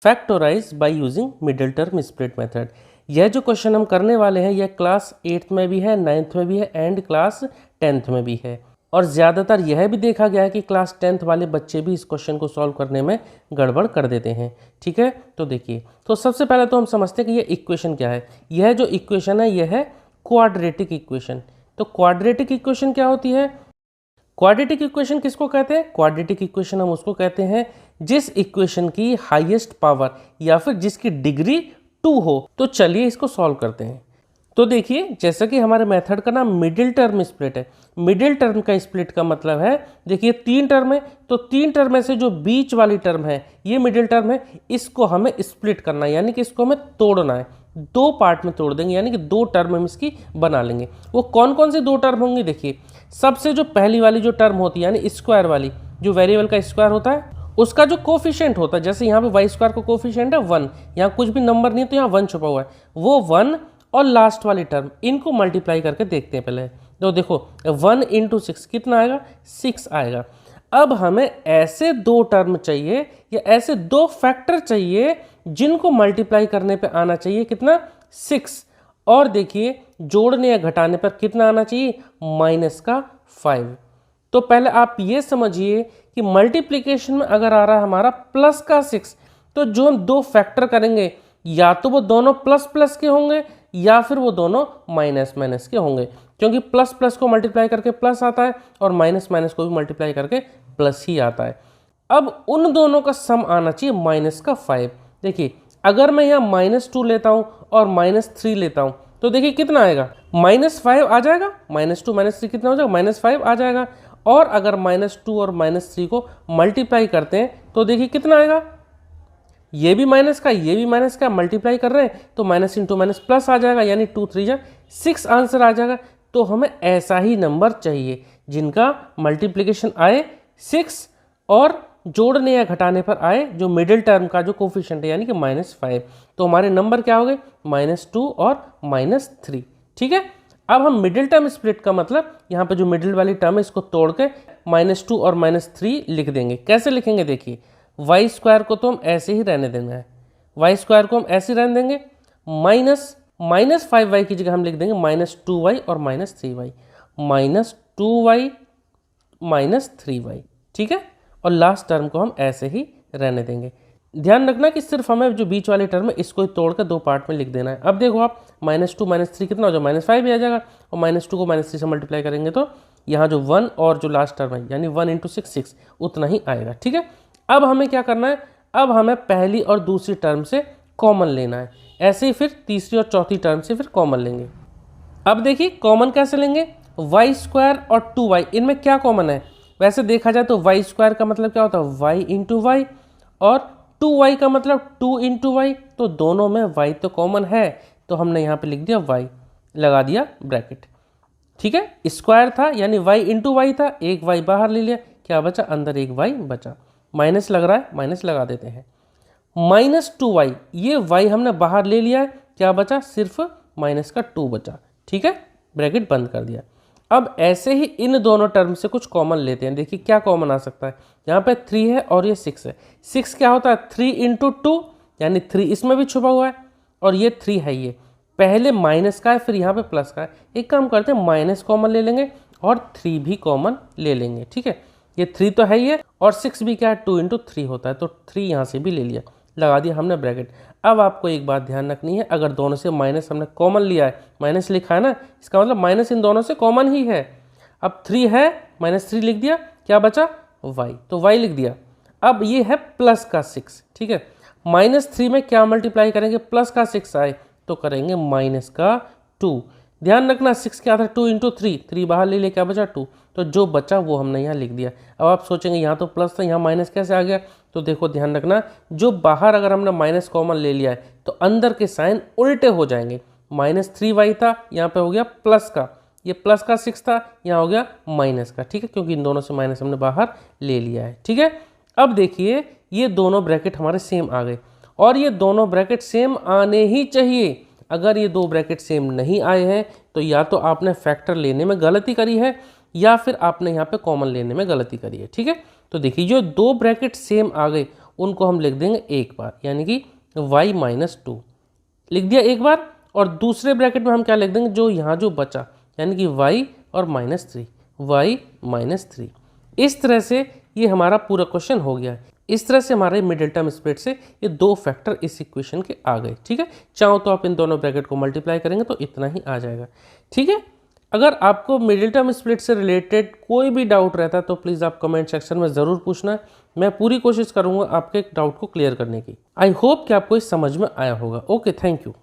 Factorise by using middle term split method. यह जो question हम करने वाले हैं यह क्लास 8th में भी है, 9th में भी है एंड क्लास 10th में भी है। और ज़्यादातर यह भी देखा गया है कि क्लास 10th वाले बच्चे भी इस क्वेश्चन को सॉल्व करने में गड़बड़ कर देते हैं। ठीक है, तो देखिए, तो सबसे पहले तो हम समझते हैं कि यह इक्वेशन क्या है। यह जो इक्वेशन है यह है क्वाड्रेटिक इक्वेशन। तो क्वाड्रेटिक इक्वेशन क्या होती है? क्वाड्रेटिक इक्वेशन किसको कहते हैं? क्वाड्रेटिक इक्वेशन हम उसको कहते हैं जिस इक्वेशन की हाईएस्ट पावर या फिर जिसकी डिग्री 2 हो। तो चलिए इसको सॉल्व करते हैं। तो देखिए, जैसा कि हमारे मेथड का नाम मिडिल टर्म स्प्लिट है। मिडिल टर्म का स्प्लिट का मतलब है, देखिए 3 टर्म है, तो 3 टर्म में से जो बीच वाली टर्म है ये मिडिल टर्म है, इसको हमें स्प्लिट करना है, यानी कि इसको हमें तोड़ना है। 2 पार्ट में तोड़ देंगे, यानी कि 2 टर्म हम इसकी बना लेंगे। वो कौन कौन सी 2 टर्म होंगी? देखिए, सबसे जो पहली वाली जो टर्म होती है यानी स्क्वायर वाली, जो वेरिएबल का स्क्वायर होता है उसका जो कोफिशिएंट होता है, जैसे यहाँ पे वाई स्क्वायर का कोफिशिएंट है 1, यहाँ कुछ भी नंबर नहीं है तो यहाँ 1 छुपा हुआ है, वो 1 और लास्ट वाली टर्म, इनको मल्टीप्लाई करके देखते हैं पहले। तो देखो 1 × 6 कितना आएगा? 6 आएगा। अब हमें ऐसे 2 टर्म चाहिए या ऐसे 2 फैक्टर चाहिए जिनको मल्टीप्लाई करने पे आना चाहिए कितना? 6। और देखिए, जोड़ने या घटाने पर कितना आना चाहिए? -5। तो पहले आप ये समझिए कि मल्टीप्लिकेशन में अगर आ रहा है हमारा प्लस का 6, तो जो हम 2 फैक्टर करेंगे या तो वो दोनों प्लस प्लस के होंगे या फिर वो दोनों माइनस माइनस के होंगे, क्योंकि प्लस प्लस को मल्टीप्लाई करके प्लस आता है और माइनस माइनस को भी मल्टीप्लाई करके प्लस ही आता है। अब उन दोनों का सम आना चाहिए -5। देखिए, अगर मैं यहाँ -2 लेता हूँ और -3 लेता हूँ तो देखिए कितना आएगा? -5 आ जाएगा। -2 -3 कितना हो जाएगा? -5 आ जाएगा। और अगर -2 और -3 को मल्टीप्लाई करते हैं तो देखिए कितना आएगा? ये भी माइनस का, ये भी माइनस का, मल्टीप्लाई कर रहे हैं तो माइनस इंटू माइनस प्लस आ जाएगा, यानी 2 3 जा 6 आंसर आ जाएगा। तो हमें ऐसा ही नंबर चाहिए जिनका मल्टीप्लिकेशन आए 6 और जोड़ने या घटाने पर आए जो मिडिल टर्म का जो कोफिशिएंट है यानी कि -5। तो हमारे नंबर क्या हो गए? -2 और -3। ठीक है, अब हम मिडिल टर्म स्प्लिट का मतलब यहाँ पे जो मिडिल वाली टर्म है इसको तोड़ के -2 और -3 लिख देंगे। कैसे लिखेंगे? देखिए, वाई स्क्वायर को तो हम ऐसे ही रहने देना है, वाई स्क्वायर को हम ऐसे ही रहने देंगे, -5y की जगह हम लिख देंगे -2y और -3y, -2y -3y। ठीक है, और लास्ट टर्म को हम ऐसे ही रहने देंगे। ध्यान रखना कि सिर्फ हमें जो बीच वाली टर्म है इसको ही तोड़कर 2 पार्ट में लिख देना है। अब देखो आप, -2 -3 कितना हो जाएगा? -5 ही आ जाएगा, और -2 को -3 से मल्टीप्लाई करेंगे तो यहाँ जो 1 और जो लास्ट टर्म है यानी 1 × 6 6 उतना ही आएगा। ठीक है, अब हमें क्या करना है? अब हमें पहली और दूसरी टर्म से कॉमन लेना है, ऐसे ही फिर तीसरी और चौथी टर्म से फिर कॉमन लेंगे। अब देखिए कॉमन कैसे लेंगे? वाई स्क्वायर और 2y, इनमें क्या कॉमन है? वैसे देखा जाए तो वाई स्क्वायर का मतलब क्या होता है? y × y, और 2y का मतलब 2 × y, तो दोनों में y तो कॉमन है, तो हमने यहाँ पे लिख दिया y, लगा दिया ब्रैकेट। ठीक है, स्क्वायर था यानी y × y था, एक y बाहर ले लिया, क्या बचा? अंदर एक y बचा। माइनस लग रहा है, माइनस लगा देते हैं। -2y, ये y हमने बाहर ले लिया है, क्या बचा? सिर्फ माइनस का 2 बचा। ठीक है, ब्रैकेट बंद कर दिया। अब ऐसे ही इन दोनों टर्म से कुछ कॉमन लेते हैं। देखिए क्या कॉमन आ सकता है? यहाँ पे 3 है और ये 6 है। 6 क्या होता है? 3 × 2, यानी 3 इसमें भी छुपा हुआ है, और ये 3 है, ये पहले माइनस का है फिर यहाँ पे प्लस का है। एक काम करते हैं, माइनस कॉमन ले लेंगे और 3 भी कॉमन ले लेंगे। ठीक है, ये 3 तो है ही है, और 6 भी क्या है? 2 × 3 होता है, तो 3 यहाँ से भी ले लिया, लगा दिया हमने ब्रैकेट। अब आपको एक बात ध्यान रखनी है, अगर दोनों से माइनस हमने कॉमन लिया है, माइनस लिखा है ना, इसका मतलब माइनस इन दोनों से कॉमन ही है। अब 3 है, -3 लिख दिया, क्या बचा? y, तो y लिख दिया। अब ये है प्लस का 6। ठीक है, -3 में क्या मल्टीप्लाई करेंगे? प्लस का 6 आए तो करेंगे माइनस का 2। ध्यान रखना 6 क्या था? 2 × 3, 3 बाहर ले लिया, क्या बचा? 2, तो जो बचा वो हमने यहाँ लिख दिया। अब आप सोचेंगे यहाँ तो प्लस था, यहाँ माइनस कैसे आ गया? तो देखो ध्यान रखना, जो बाहर अगर हमने माइनस कॉमन ले लिया है तो अंदर के साइन उल्टे हो जाएंगे। -3y था, यहाँ पे हो गया प्लस का, ये प्लस का 6 था, यहाँ हो गया माइनस का। ठीक है, क्योंकि इन दोनों से माइनस हमने बाहर ले लिया है। ठीक है, अब देखिए ये दोनों ब्रैकेट हमारे सेम आ गए, और ये दोनों ब्रैकेट सेम आने ही चाहिए। अगर ये 2 ब्रैकेट सेम नहीं आए हैं तो या तो आपने फैक्टर लेने में गलती करी है या फिर आपने यहाँ पे कॉमन लेने में गलती करी है। ठीक है, तो देखिए जो 2 ब्रैकेट सेम आ गए उनको हम लिख देंगे एक बार, यानी कि y माइनस 2 लिख दिया एक बार। और दूसरे ब्रैकेट में हम क्या लिख देंगे, जो यहाँ जो बचा, यानी कि y और -3, y -3। इस तरह से ये हमारा पूरा क्वेश्चन हो गया है। इस तरह से हमारे मिडिल टर्म स्प्लिट से ये 2 फैक्टर इस इक्वेशन के आ गए। ठीक है, चाहो तो आप इन दोनों ब्रैकेट को मल्टीप्लाई करेंगे तो इतना ही आ जाएगा। ठीक है, अगर आपको मिडिल टर्म स्प्लिट से रिलेटेड कोई भी डाउट रहता है तो प्लीज़ आप कमेंट सेक्शन में ज़रूर पूछना। मैं पूरी कोशिश करूँगा आपके डाउट को क्लियर करने की। आई होप कि आपको इस समझ में आया होगा। Okay, thank you.